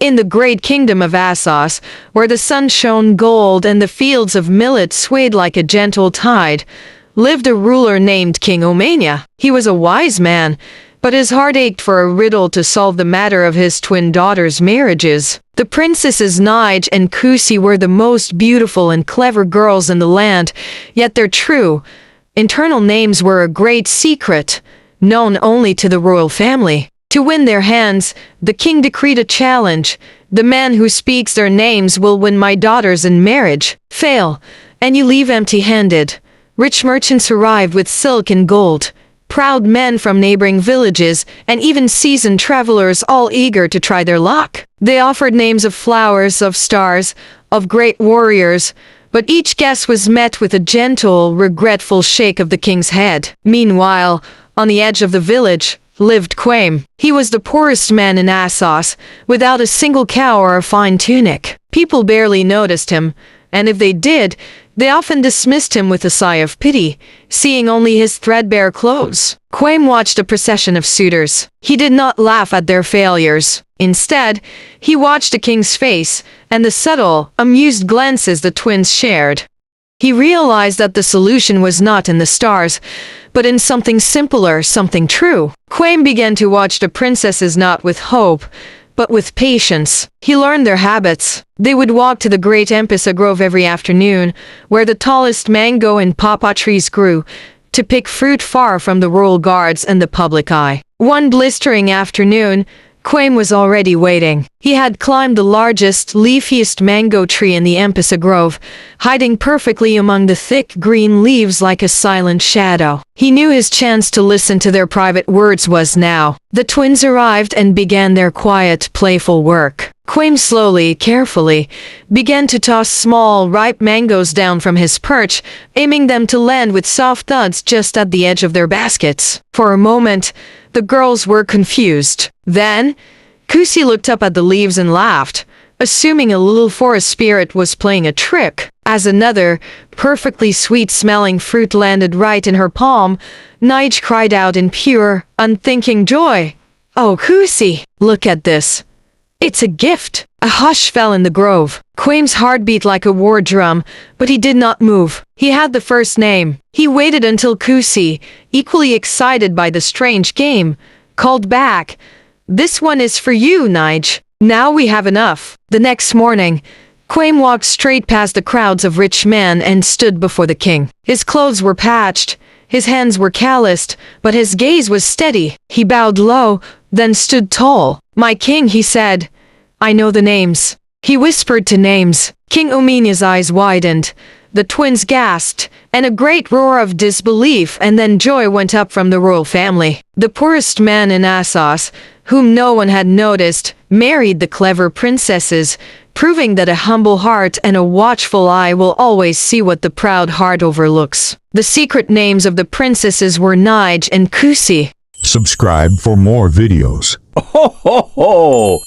In the great kingdom of ASAASE, where the sun shone gold and the fields of millet swayed like a gentle tide, lived a ruler named King Omania. He was a wise man, but his heart ached for a riddle to solve the matter of his twin daughters' marriages. The princesses Nige and Kusi were the most beautiful and clever girls in the land, yet their true, internal names were a great secret, known only to the royal family. To win their hands, the king decreed a challenge. The man who speaks their names will win my daughters in marriage. Fail, and you leave empty-handed. Rich merchants arrived with silk and gold, proud men from neighboring villages, and even seasoned travelers all eager to try their luck. They offered names of flowers, of stars, of great warriors, but each guest was met with a gentle, regretful shake of the king's head. Meanwhile, on the edge of the village, lived Quaim. He was the poorest man in ASAASE, without a single cow or a fine tunic. People barely noticed him, and if they did, they often dismissed him with a sigh of pity, seeing only his threadbare clothes. Quaim watched a procession of suitors. He did not laugh at their failures. Instead, he watched the king's face and the subtle, amused glances the twins shared. He realized that the solution was not in the stars, but in something simpler, something true. Quaim began to watch the princesses not with hope, but with patience. He learned their habits. They would walk to the great Empisa Grove every afternoon, where the tallest mango and pawpaw trees grew, to pick fruit far from the royal guards and the public eye. One blistering afternoon, Quaim was already waiting. He had climbed the largest, leafiest mango tree in the Empisa Grove, hiding perfectly among the thick green leaves like a silent shadow. He knew his chance to listen to their private words was now. The twins arrived and began their quiet, playful work. Quaim slowly, carefully, began to toss small, ripe mangoes down from his perch, aiming them to land with soft thuds just at the edge of their baskets. For a moment, the girls were confused. Then, Kusi looked up at the leaves and laughed, assuming a little forest spirit was playing a trick. As another, perfectly sweet-smelling fruit landed right in her palm, Nige cried out in pure, unthinking joy. "Oh, Kusi, look at this. It's a gift." A hush fell in the grove. Quaim's heart beat like a war drum, but he did not move. He had the first name. He waited until Kusi, equally excited by the strange game, called back, "This one is for you, Nige. Now we have enough." The next morning, Quaim walked straight past the crowds of rich men and stood before the king. His clothes were patched, his hands were calloused, but his gaze was steady. He bowed low, then stood tall. "My king," he said, "I know the names." He whispered to names. King Omania's eyes widened. The twins gasped, and a great roar of disbelief and then joy went up from the royal family. The poorest man in ASAASE, whom no one had noticed, married the clever princesses, proving that a humble heart and a watchful eye will always see what the proud heart overlooks. The secret names of the princesses were Nige and Kusi. Subscribe for more videos. Ho ho ho!